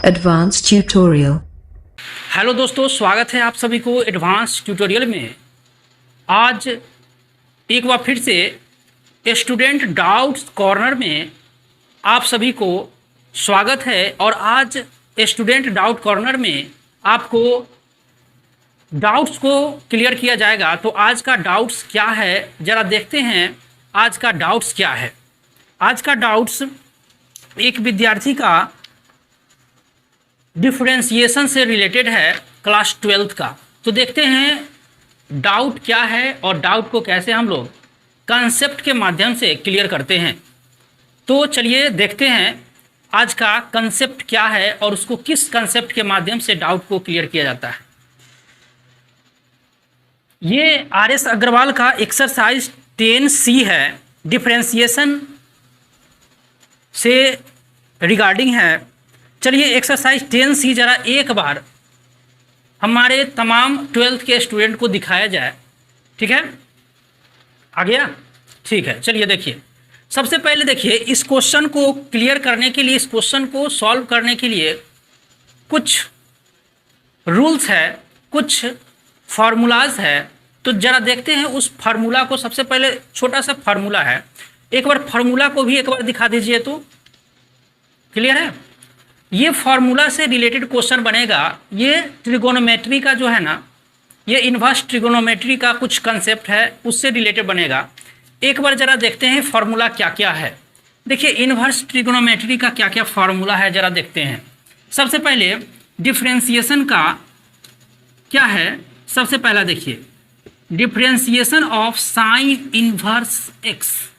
Advanced tutorial. Hello दोस्तों, स्वागत है आप सभी को एडवांस ट्यूटोरियल में। आज एक बार फिर से स्टूडेंट डाउट्स कॉर्नर में आप सभी को स्वागत है। और आज स्टूडेंट डाउट कॉर्नर में आपको डाउट्स को क्लियर किया जाएगा। तो आज का डाउट्स क्या है, ज़रा देखते हैं आज का डाउट्स क्या है। आज का डाउट्स एक विद्यार्थी का डिफरेंशिएशन से रिलेटेड है, क्लास 12th का। तो देखते हैं डाउट क्या है और डाउट को कैसे हम लोग कंसेप्ट के माध्यम से क्लियर करते हैं। तो चलिए देखते हैं आज का कंसेप्ट क्या है और उसको किस कंसेप्ट के माध्यम से डाउट को क्लियर किया जाता है। ये आर.एस. अग्रवाल का एक्सरसाइज 10C है, डिफरेंशिएशन से रिगार्डिंग है। चलिए एक्सरसाइज 10C ज़रा एक बार हमारे तमाम 12th के स्टूडेंट को दिखाया जाए। ठीक है, आ गया? ठीक है, चलिए देखिए। सबसे पहले देखिए, इस क्वेश्चन को क्लियर करने के लिए, इस क्वेश्चन को सॉल्व करने के लिए कुछ रूल्स है, कुछ फार्मूलाज है। तो ज़रा देखते हैं उस फार्मूला को। सबसे पहले छोटा सा फार्मूला है, एक बार फार्मूला को भी एक बार दिखा दीजिए तो क्लियर है। ये फार्मूला से रिलेटेड क्वेश्चन बनेगा। ये ट्रिगोनोमेट्री का जो है ना, ये इन्वर्स ट्रिगोनोमेट्री का कुछ कंसेप्ट है, उससे रिलेटेड बनेगा। एक बार ज़रा देखते हैं फार्मूला क्या क्या है। देखिए इन्वर्स ट्रिगोनोमेट्री का क्या क्या फार्मूला है, ज़रा देखते हैं। सबसे पहले डिफरेंशिएशन का क्या है, सबसे पहला देखिए, differentiation of sine inverse x.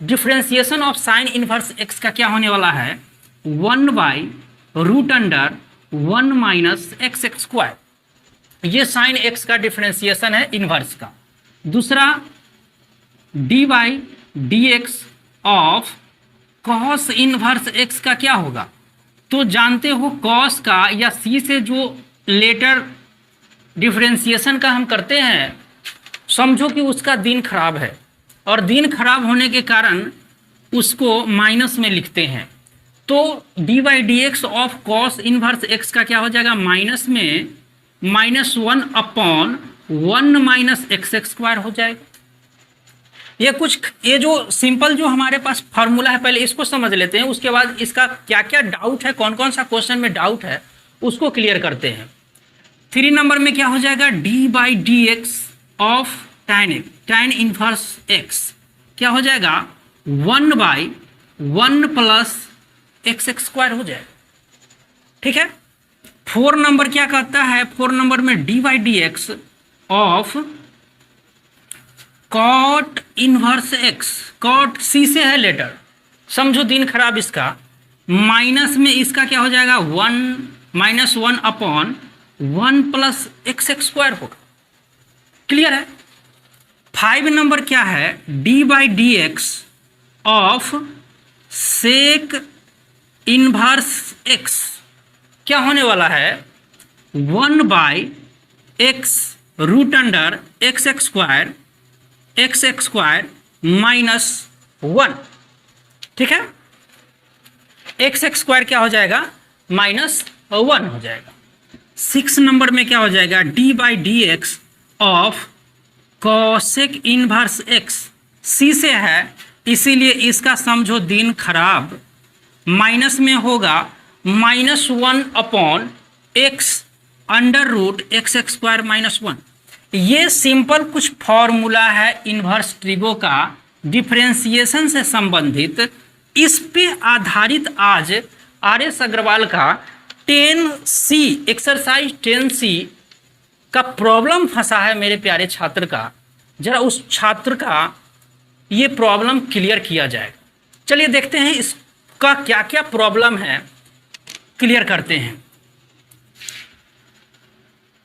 Differentiation of sine inverse x का क्या होने वाला है, 1/√1 माइनस एक्स एक्स स्क्वायर। ये साइन एक्स का डिफरेंशिएशन है इन्वर्स का। दूसरा dy/dx of cos inverse x का क्या होगा, तो जानते हो कॉस का या सी से जो लेटर डिफरेंशिएशन का हम करते हैं, समझो कि उसका दिन खराब है और दिन खराब होने के कारण उसको माइनस में लिखते हैं। तो dy/dx of cos inverse x का क्या हो जाएगा, माइनस में -1/1 माइनस एक्स एक्स स्क्वायर हो जाएगा। ये जो सिंपल जो हमारे पास फार्मूला है, पहले इसको समझ लेते हैं, उसके बाद इसका क्या क्या डाउट है, कौन कौन सा क्वेश्चन में डाउट है उसको क्लियर करते हैं। 3 नंबर में क्या हो जाएगा, dy/dx of tan inverse x क्या हो जाएगा, 1/1 प्लस एक्स एक्स स्क्वायर हो जाए। ठीक है। 4 नंबर क्या कहता है, 4 नंबर में dy/dx of cot inverse x. Cot सी से है लेटर, समझो दिन खराब इसका, माइनस में इसका क्या हो जाएगा, 1/1 प्लस एक्स एक्स स्क्वायर होगा। क्लियर है। 5 नंबर क्या है, dy/dx of sec inverse x क्या होने वाला है, 1/x√x एक्स स्क्वायर -1। ठीक है, एक्स एक्स स्क्वायर क्या हो जाएगा, -1 हो जाएगा। 6 नंबर में क्या हो जाएगा, dy/dx of cosec inverse x सी से है, इसीलिए इसका समझो दिन खराब, माइनस में होगा -1/x√x एक्स स्क्वायर -1। ये सिंपल कुछ फॉर्मूला है इन्वर्स ट्रिगो का, डिफरेंशिएशन से संबंधित। इस पे आधारित आज आर.एस. अग्रवाल का 10C एक्सरसाइज 10C का प्रॉब्लम फंसा है मेरे प्यारे छात्र का। जरा उस छात्र का ये प्रॉब्लम क्लियर किया जाए। चलिए देखते हैं इसका क्या क्या प्रॉब्लम है, क्लियर करते हैं।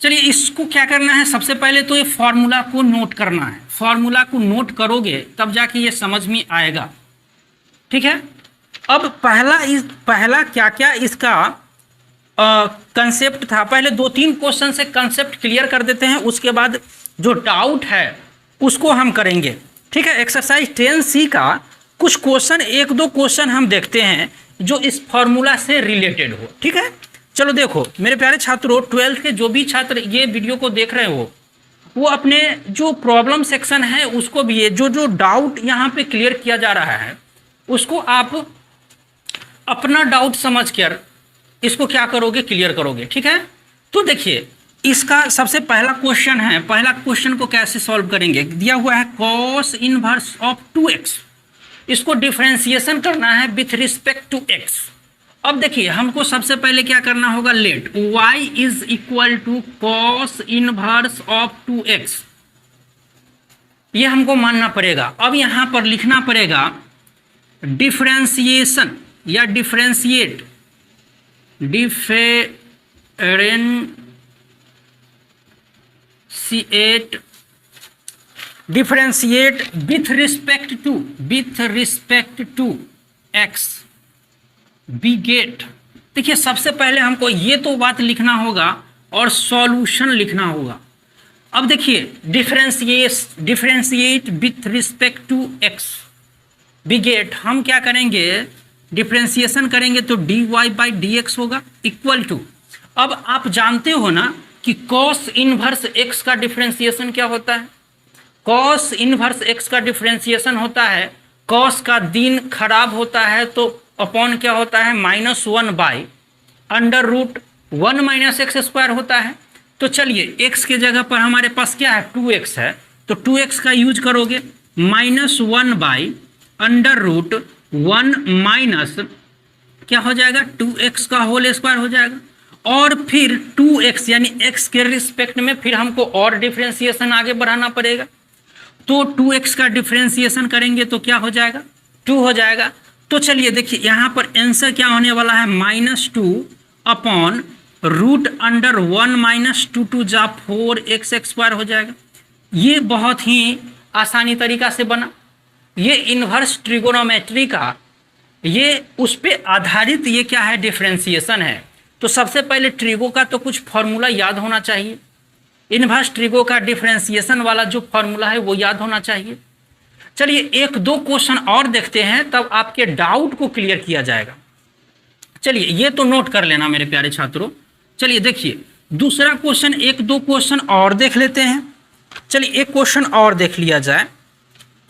चलिए इसको क्या करना है, सबसे पहले तो ये फॉर्मूला को नोट करना है। फॉर्मूला को नोट करोगे तब जाके ये समझ में आएगा। ठीक है। अब पहला क्या क्या इसका कंसेप्ट था, पहले 2-3 क्वेश्चन से कंसेप्ट क्लियर कर देते हैं, उसके बाद जो डाउट है उसको हम करेंगे। ठीक है। एक्सरसाइज 10C का कुछ क्वेश्चन, 1-2 क्वेश्चन हम देखते हैं जो इस फॉर्मूला से रिलेटेड हो। ठीक है, चलो देखो मेरे प्यारे छात्रों, 12th के जो भी छात्र ये वीडियो को देख रहे हो वो अपने जो प्रॉब्लम सेक्शन है उसको भी, ये जो जो डाउट यहाँ पे क्लियर किया जा रहा है उसको आप अपना डाउट समझकर इसको क्या करोगे, क्लियर करोगे। ठीक है, तो देखिए इसका सबसे पहला क्वेश्चन है, पहला क्वेश्चन को कैसे सॉल्व करेंगे। दिया हुआ है कॉस इनवर्स ऑफ 2x, इसको डिफरेंशिएशन करना है विथ रिस्पेक्ट टू x। अब देखिए हमको सबसे पहले क्या करना होगा, let y is equal to cos inverse of 2x, ये हमको मानना पड़ेगा। अब यहां पर लिखना पड़ेगा डिफरेंशिएशन या differentiate, differentiate with respect to x we get. देखिए सबसे पहले हमको ये तो बात लिखना होगा और सॉल्यूशन लिखना होगा। अब देखिए differentiate with respect to x we get, हम क्या करेंगे, डिफरेंशिएशन करेंगे तो dy बाई dx होगा इक्वल टू, अब आप जानते हो ना कि कॉस इनवर्स x का डिफरेंशिएशन क्या होता है। कॉस इनवर्स x का डिफरेंशिएशन होता है, कॉस का दिन खराब होता है तो अपॉन क्या होता है, -1 by under root 1 minus x square होता है। तो चलिए x के जगह पर हमारे पास क्या है, 2x है, तो 2x का यूज करोगे, -1 बाई अंडर रूट 1 माइनस क्या हो जाएगा, 2x का होल स्क्वायर हो जाएगा, और फिर 2x यानी x के रिस्पेक्ट में फिर हमको और डिफरेंशिएशन आगे बढ़ाना पड़ेगा। तो 2x का डिफरेंशिएशन करेंगे तो क्या हो जाएगा, 2 हो जाएगा। तो चलिए देखिए यहाँ पर आंसर क्या होने वाला है, -2 अपॉन रूट अंडर 1 माइनस 2 जा 4x स्क्वायर हो जाएगा। ये बहुत ही आसानी तरीका से बना। ये इन्वर्स ट्रिगोनोमेट्री का ये उस पर आधारित ये क्या है, डिफरेंशिएशन है। तो सबसे पहले ट्रिगो का तो कुछ फॉर्मूला याद होना चाहिए, इन्वर्स ट्रिगो का डिफरेंशिएशन वाला जो फॉर्मूला है वो याद होना चाहिए। चलिए एक दो क्वेश्चन और देखते हैं, तब आपके डाउट को क्लियर किया जाएगा। चलिए ये तो नोट कर लेना मेरे प्यारे छात्रों। चलिए देखिए दूसरा क्वेश्चन, एक दो क्वेश्चन और देख लेते हैं। चलिए एक क्वेश्चन और देख लिया जाए।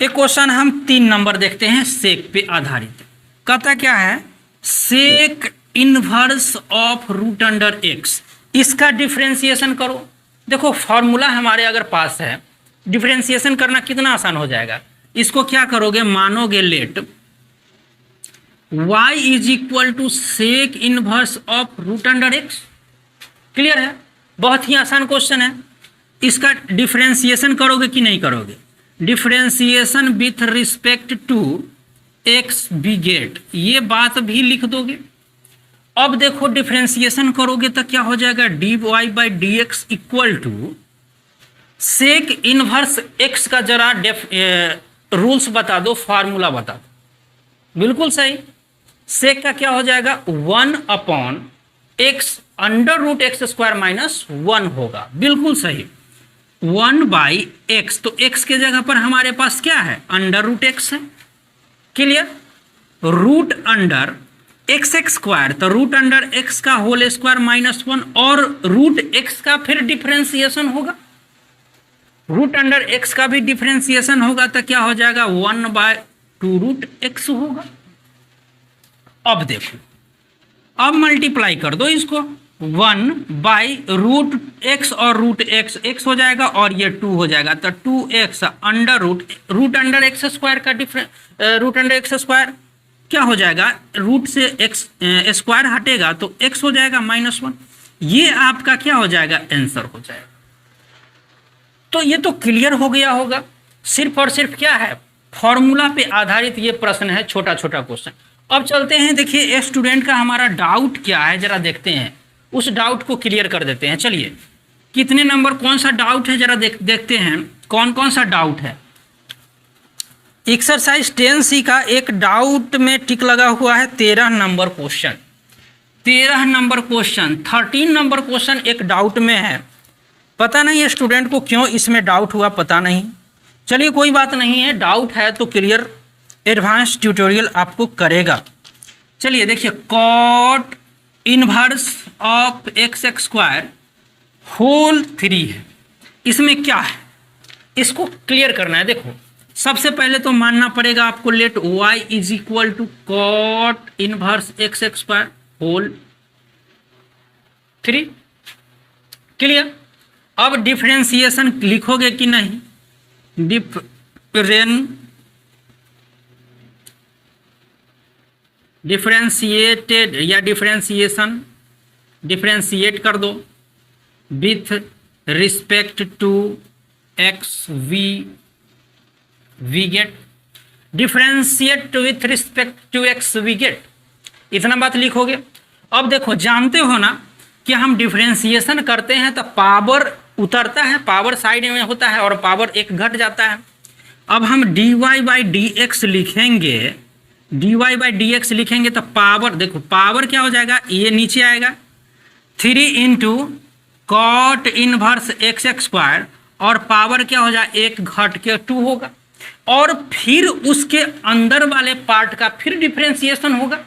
एक क्वेश्चन हम 3 नंबर देखते हैं, सेक पे आधारित। कहता क्या है, sec inverse of root under x, इसका डिफरेंशिएशन करो। देखो फॉर्मूला हमारे अगर पास है, डिफरेंशिएशन करना कितना आसान हो जाएगा। इसको क्या करोगे, मानोगे let y is equal to sec inverse of root under x। Clear है, बहुत ही आसान क्वेश्चन है। इसका डिफरेंशिएशन करोगे कि नहीं करोगे, differentiation with respect to x we get, ये बात भी लिख दोगे। अब देखो डिफरेंशिएशन करोगे तो क्या हो जाएगा, dy by dx equal to sec inverse x का जरा रूल्स बता दो, फार्मूला बता दो। बिल्कुल सही, सेक का क्या हो जाएगा, 1 upon x under root x square minus 1 होगा। बिल्कुल सही, 1 बाई एक्स, तो x के जगह पर हमारे पास क्या है, अंडर रूट एक्स है। Clear, root under x square, तो रूट अंडर एक्स का होल स्क्वायर -1 और रूट एक्स का फिर डिफरेंशिएशन होगा, रूट अंडर एक्स का भी डिफरेंशिएशन होगा तो क्या हो जाएगा, 1/2 रूट एक्स होगा। अब देखो, अब मल्टीप्लाई कर दो इसको, 1 बाई रूट एक्स और रूट एक्स हो जाएगा और ये 2 हो जाएगा, तो 2x under root under x square का रूट अंडर एक्स स्क्वायर क्या हो जाएगा, रूट से एक्स स्क्वायर हटेगा तो x हो जाएगा -1। ये आपका क्या हो जाएगा, आंसर हो जाएगा। तो ये तो क्लियर हो गया होगा। सिर्फ और सिर्फ क्या है, फॉर्मूला पे आधारित ये प्रश्न है, छोटा छोटा क्वेश्चन। अब चलते हैं, देखिए स्टूडेंट का हमारा डाउट क्या है जरा देखते हैं, उस डाउट को क्लियर कर देते हैं। चलिए कितने नंबर कौन सा डाउट है जरा देखते हैं, कौन कौन सा डाउट है। एक्सरसाइज 10C का एक डाउट में टिक लगा हुआ है, 13 number question, 13 number question, 13 number question एक डाउट में है। पता नहीं स्टूडेंट को क्यों इसमें डाउट हुआ, पता नहीं। चलिए कोई बात नहीं है, डाउट है तो क्लियर एडवांस ट्यूटोरियल आपको करेगा। चलिए देखिए, cot inverse of x square whole 3 है। इसमें क्या है, इसको क्लियर करना है। देखो सबसे पहले तो मानना पड़ेगा आपको let y is equal to cot inverse x square whole 3। Clear. अब डिफरेंशिएशन लिखोगे कि नहीं, डिफरेंशिएटेड या डिफरेंशिएशन डिफरेंशिएट कर दो with respect to x we get differentiate with respect to x we get, इतना बात लिखोगे। अब देखो जानते हो ना कि हम डिफरेंशिएशन करते हैं तो पावर उतरता है, पावर साइड में होता है और पावर एक घट जाता है। अब हम dy बाई डी एक्स लिखेंगे, dy बाई डी एक्स लिखेंगे तो पावर देखो पावर क्या हो जाएगा, ये नीचे आएगा 3 into cot inverse x square और पावर क्या हो जाए एक घट के 2 होगा और फिर उसके अंदर वाले पार्ट का फिर डिफरेंशिएशन होगा।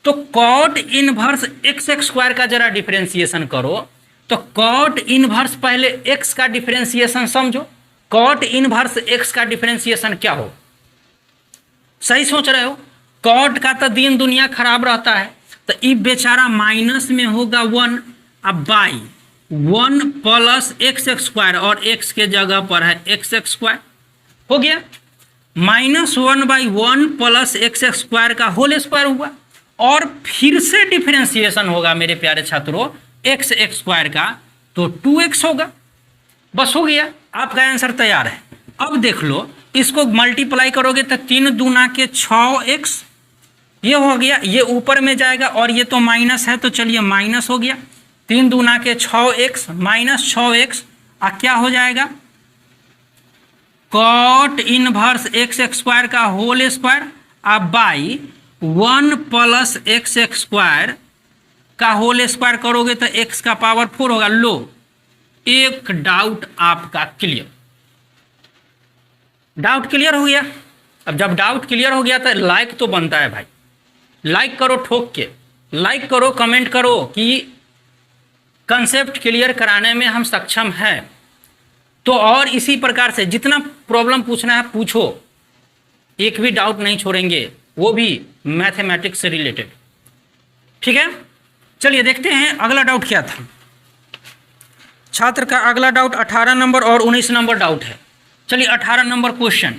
तो कॉट इनवर्स एक्स स्क्वायर का जरा डिफरेंशिएशन करो तो कॉट इनवर्स पहले एक्स का डिफरेंशिएशन समझो, कॉट इनवर्स एक्स का डिफरेंशिएशन क्या हो, सही सोच रहे हो। कॉट का तो दिन दुनिया खराब रहता है तो ये बेचारा माइनस में होगा 1, अब बाई 1 प्लस एक्स स्क्वायर और एक्स के जगह पर है एक्स स्क्वायर हो गया, -1 बाई 1 प्लस एक्स स्क्वायर का होल स्क्वायर हुआ और फिर से डिफरेंशिएशन होगा मेरे प्यारे छात्रों एक्स स्क्वायर का तो 2x होगा। बस हो गया, आपका आंसर तैयार है। अब देख लो इसको मल्टीप्लाई करोगे तो 3 दूना के 6x, ये हो गया, ये ऊपर में जाएगा और ये तो माइनस है तो चलिए माइनस हो गया, 3 दूना के 6x माइनस 6x क्या हो जाएगा कॉट इनवर्स एक्स स्क्वायर का होल स्क्वायर अब बाई 1 प्लस एक्स स्क्वायर का होल स्क्वायर करोगे तो x का पावर 4 होगा। लो एक डाउट आपका क्लियर, डाउट क्लियर हो गया। अब जब डाउट क्लियर हो गया तो लाइक तो बनता है भाई, लाइक करो ठोक के, लाइक करो, कमेंट करो कि कंसेप्ट क्लियर कराने में हम सक्षम हैं। तो और इसी प्रकार से जितना प्रॉब्लम पूछना है पूछो, एक भी डाउट नहीं छोड़ेंगे, वो भी मैथमेटिक्स से रिलेटेड। ठीक है, चलिए देखते हैं अगला डाउट क्या था। छात्र का अगला डाउट 18 नंबर और 19 नंबर डाउट है। चलिए 18 नंबर क्वेश्चन,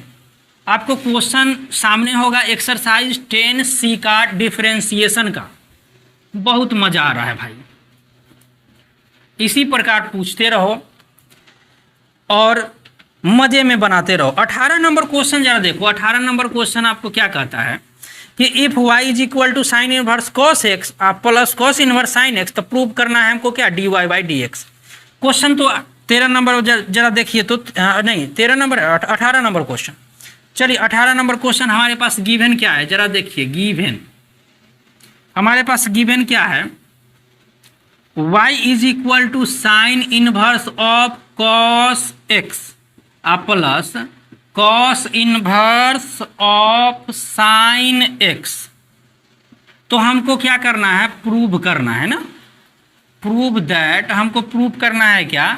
आपको क्वेश्चन सामने होगा एक्सरसाइज 10C का डिफरेंशिएशन का। बहुत मज़ा आ रहा है भाई, इसी प्रकार पूछते रहो और मज़े में बनाते रहो। 18 नंबर क्वेश्चन जरा देखो। 18 नंबर क्वेश्चन आपको क्या कहता है कि if y is equal to sine inverse cos x plus cos inverse sine x, तो प्रूव करना है हमको क्या dy by d x. Question तो 13 नंबर जरा देखिए तो नहीं 13 नंबर 18 नंबर क्वेश्चन। चलिए 18 नंबर क्वेश्चन हमारे पास गिवन क्या है जरा देखिए। गिवन हमारे पास गिवन क्या है, y is equal to sine inverse of cos x plus cos inverse of sine x. तो हमको क्या करना है, प्रूव करना है ना, प्रूव दैट, हमको प्रूव करना है क्या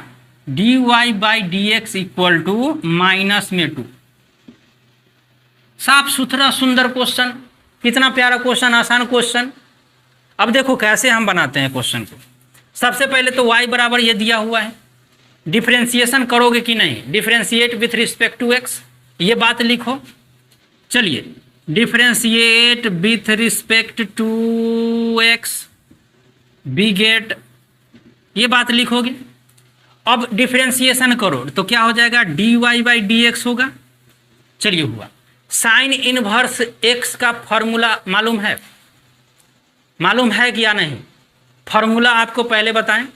dy by d x equal to minus में 2। साफ सुथरा सुंदर क्वेश्चन, कितना प्यारा क्वेश्चन, आसान क्वेश्चन। अब देखो कैसे हम बनाते हैं क्वेश्चन को। सबसे पहले तो y बराबर ये दिया हुआ है, डिफरेंशिएशन करोगे कि नहीं, differentiate with respect to x, ये बात लिखो। चलिए differentiate with respect to x we get, ये बात लिखोगे। अब डिफरेंशिएशन करो तो क्या हो जाएगा dy बाई डी एक्स होगा। चलिए हुआ। साइन इनवर्स x का फॉर्मूला मालूम है, मालूम है कि या नहीं, फॉर्मूला आपको पहले बताएं।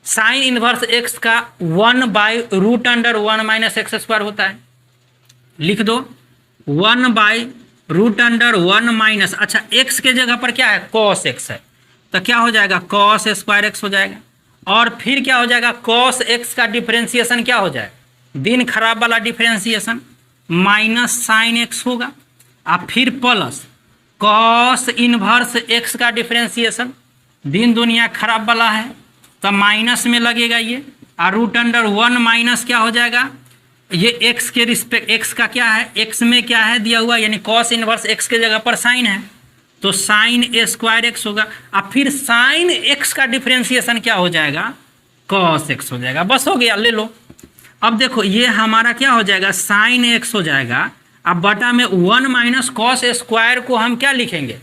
साइन इनवर्स x का 1 by root under 1 minus x square होता है, लिख दो 1 बाई रूट अंडर 1 माइनस, अच्छा x के जगह पर क्या है कॉस x है तो क्या हो जाएगा कॉस स्क्वायर x हो जाएगा। और फिर क्या हो जाएगा कॉस x का डिफरेंशिएशन क्या हो जाए, दिन खराब वाला डिफरेंशिएशन, माइनस साइन x होगा। अब फिर प्लस कॉस इनवर्स x का डिफरेंशिएशन दिन दुनिया खराब वाला है तो माइनस में लगेगा ये, और रूट अंडर 1 माइनस क्या हो जाएगा, ये एक्स के रिस्पेक्ट, एक्स का क्या है, एक्स में क्या है दिया हुआ, यानी कॉस इनवर्स एक्स के जगह पर साइन है तो साइन ए स्क्वायर एक्स होगा, और फिर साइन एक्स का डिफ्रेंसिएशन क्या हो जाएगा, कॉस एक्स हो जाएगा। बस हो गया, ले लो। अब देखो ये हमारा क्या हो जाएगा, साइन एक्स हो जाएगा। अब बटा में 1 माइनस कॉस स्क्वायर को हम क्या लिखेंगे,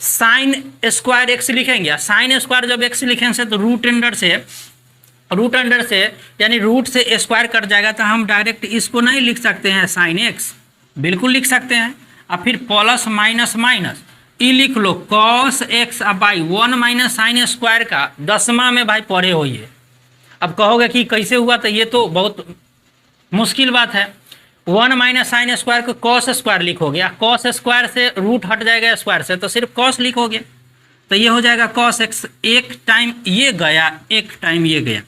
साइन स्क्वायर एक्स लिखेंगे। साइन स्क्वायर जब एक्स लिखेंगे तो रूट अंडर से यानी रूट से स्क्वायर कट जाएगा, तो हम डायरेक्ट इसको नहीं लिख सकते हैं साइन एक्स, बिल्कुल लिख सकते हैं। अब फिर प्लस माइनस माइनस ई लिख लो कॉस एक्स, अब भाई 1 माइनस साइन स्क्वायर का 10वां में भाई पढ़े हो ये। अब कहोगे कि कैसे हुआ, तो ये तो बहुत मुश्किल बात है। 1 माइनस साइन स्क्वायर को कॉस स्क्वायर लिखोगे, कॉस स्क्वायर से रूट हट जाएगा स्क्वायर से तो सिर्फ कॉस लिखोगे, तो ये हो जाएगा कॉस एक्स। एक टाइम ये गया, एक टाइम ये गया,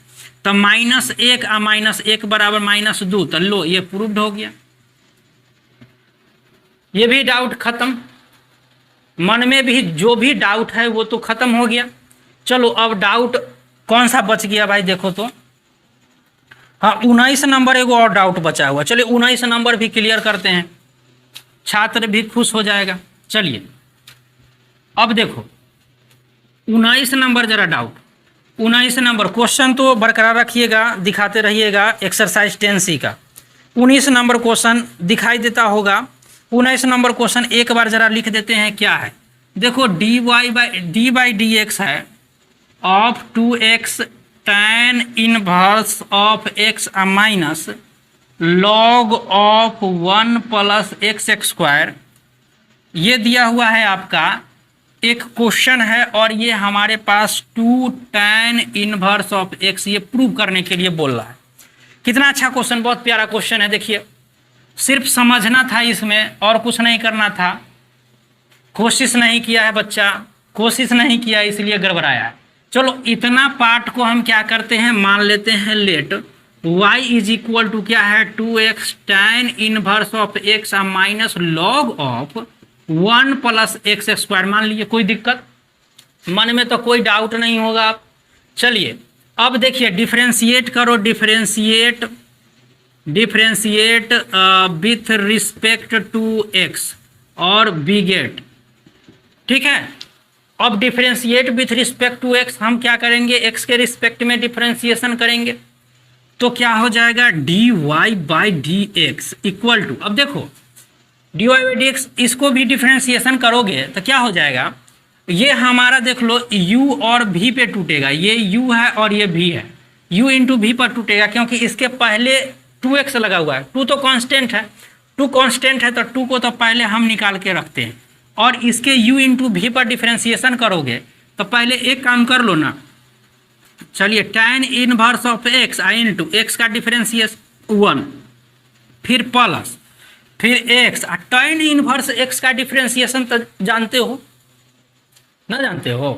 तो -1 और -1 बराबर -2, तो लो ये प्रूव्ड हो गया। ये भी डाउट खत्म, मन में भी जो भी डाउट है वो तो खत्म हो गया। चलो अब डाउट कौन सा बच गया भाई, देखो तो हाँ 19 नंबर एगो और डाउट बचा हुआ। चलिए 19 नंबर भी क्लियर करते हैं, छात्र भी खुश हो जाएगा। चलिए अब देखो 19 नंबर जरा डाउट, 19 नंबर क्वेश्चन तो बरकरार रखिएगा, दिखाते रहिएगा एक्सरसाइज 10C का। 19 नंबर क्वेश्चन दिखाई देता होगा। 19 नंबर क्वेश्चन एक बार जरा लिख देते हैं, क्या है देखो, dy बाई डी एक्स है of 2x tan inverse of x minus log of 1 plus x square. ये दिया हुआ है आपका एक क्वेश्चन है, और ये हमारे पास 2 tan इनवर्स ऑफ x ये प्रूव करने के लिए बोल रहा है। कितना अच्छा क्वेश्चन, बहुत प्यारा क्वेश्चन है। देखिए सिर्फ समझना था इसमें और कुछ नहीं करना था। कोशिश नहीं किया है बच्चा, कोशिश नहीं किया इसलिए गड़बड़ाया है। चलो इतना पार्ट को हम क्या करते हैं, मान लेते हैं let y is equal to क्या है 2x tan inverse of x minus log of 1 plus x square मान लीजिए। कोई दिक्कत मन में तो कोई डाउट नहीं होगा। आप चलिए अब देखिए डिफ्रेंशिएट करो, differentiate with respect to x और बिगेट, ठीक है। अब differentiate with respect to x हम क्या करेंगे, x के रिस्पेक्ट में डिफ्रेंशिएशन करेंगे तो क्या हो जाएगा dy by d x equal to, अब देखो dy बाई डी एक्स इसको भी डिफ्रेंशिएशन करोगे तो क्या हो जाएगा, ये हमारा देख लो u और v पे टूटेगा, ये u है और ये v है, u इंटू v पर टूटेगा क्योंकि इसके पहले 2x लगा हुआ है। 2 तो कांस्टेंट है, 2 कांस्टेंट है तो 2 को तो पहले हम निकाल के रखते हैं, और इसके u इंटू वी पर डिफ्रेंशिएशन करोगे तो पहले एक काम कर लो ना। चलिए tan inverse of x into x का डिफ्रेंशिएशन 1, फिर प्लस फिर x, tan इनवर्स x का डिफ्रेंशिएशन तो जानते हो ना, जानते हो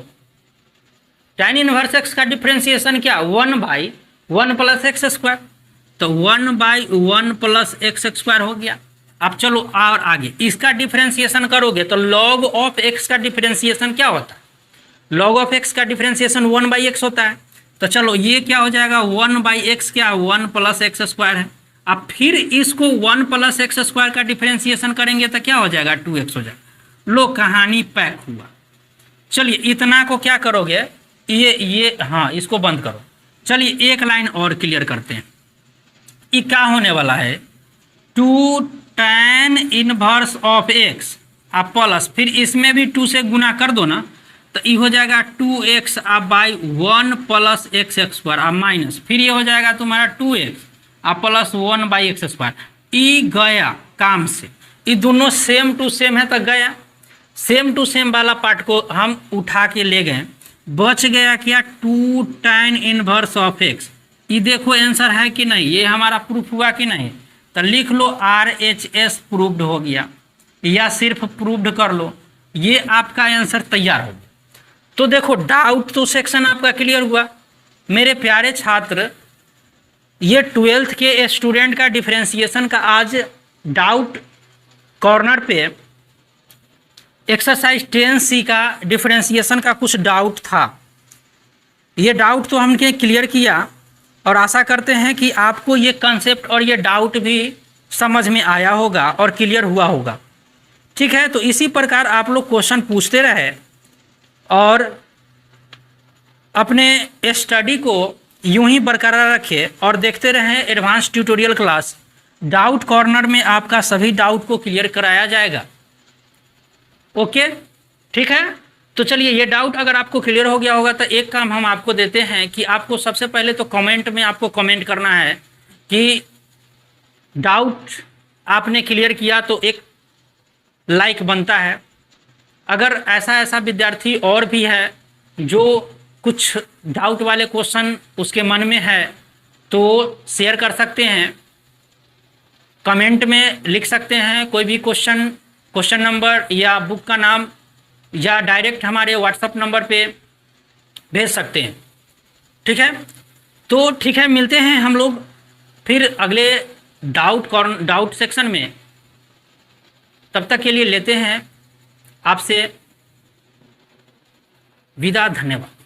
tan इनवर्स x का डिफ्रेंशिएशन क्या 1 बाई 1 प्लस एक्स स्क्वायर, तो 1 बाई 1 प्लस एक्स स्क्वायर हो गया। अब चलो और आगे इसका डिफ्रेंशिएशन करोगे तो log ऑफ x का डिफ्रेंशिएशन क्या होता है, log ऑफ x का डिफ्रेंशिएशन 1 बाई एक्स होता है। तो चलो ये क्या हो जाएगा 1 बाई एक्स क्या 1 प्लस एक्स स्क्वायर है। अब फिर इसको 1 प्लस एक्स स्क्वायर का डिफ्रेंशिएशन करेंगे तो क्या हो जाएगा 2x हो जाएगा। लो कहानी पैक हुआ। चलिए इतना को क्या करोगे, ये हाँ इसको बंद करो। चलिए एक लाइन और क्लियर करते हैं। ये क्या होने वाला है 2 tan इनवर्स ऑफ x आप प्लस फिर इसमें भी 2 से गुना कर दो ना, तो ये हो जाएगा 2x आप बाई 1 प्लस एक्स स्क्वायर आप माइनस फिर ये हो जाएगा तुम्हारा 2x आप प्लस 1 बाई एक्स स्क्वायर। ये गया काम से, ये दोनों सेम टू सेम है तो गया, सेम टू सेम वाला पार्ट को हम उठा के ले गए, बच गया क्या 2 tan इनवर्स ऑफ x। ये देखो आंसर है कि नहीं, ये हमारा प्रूफ हुआ कि नहीं, तो लिख लो RHS प्रूव्ड हो गया, या सिर्फ प्रूव्ड कर लो, ये आपका आंसर तैयार हो गया। तो देखो डाउट तो सेक्शन आपका क्लियर हुआ। मेरे प्यारे छात्र, ये 12th के स्टूडेंट का डिफरेंशिएशन का आज डाउट कॉर्नर पे एक्सरसाइज 10C का डिफरेंशिएशन का कुछ डाउट था, ये डाउट तो हमने क्लियर किया और आशा करते हैं कि आपको ये कंसेप्ट और ये डाउट भी समझ में आया होगा और क्लियर हुआ होगा। ठीक है, तो इसी प्रकार आप लोग क्वेश्चन पूछते रहे और अपने स्टडी को यूं ही बरकरार रखें और देखते रहें advance tutorial class. Doubt corner में आपका सभी डाउट को क्लियर कराया जाएगा। ओके, ठीक है। तो चलिए, ये डाउट अगर आपको क्लियर हो गया होगा तो एक काम हम आपको देते हैं कि आपको सबसे पहले तो कमेंट में आपको कमेंट करना है कि डाउट आपने क्लियर किया, तो एक लाइक बनता है। अगर ऐसा विद्यार्थी और भी है जो कुछ डाउट वाले क्वेश्चन उसके मन में है तो शेयर कर सकते हैं, कमेंट में लिख सकते हैं कोई भी क्वेश्चन नंबर या बुक का नाम, या डायरेक्ट हमारे व्हाट्सएप नंबर पे भेज सकते हैं। ठीक है, तो ठीक है, मिलते हैं हम लोग फिर अगले डाउट सेक्शन में। तब तक के लिए लेते हैं आपसे विदा। धन्यवाद।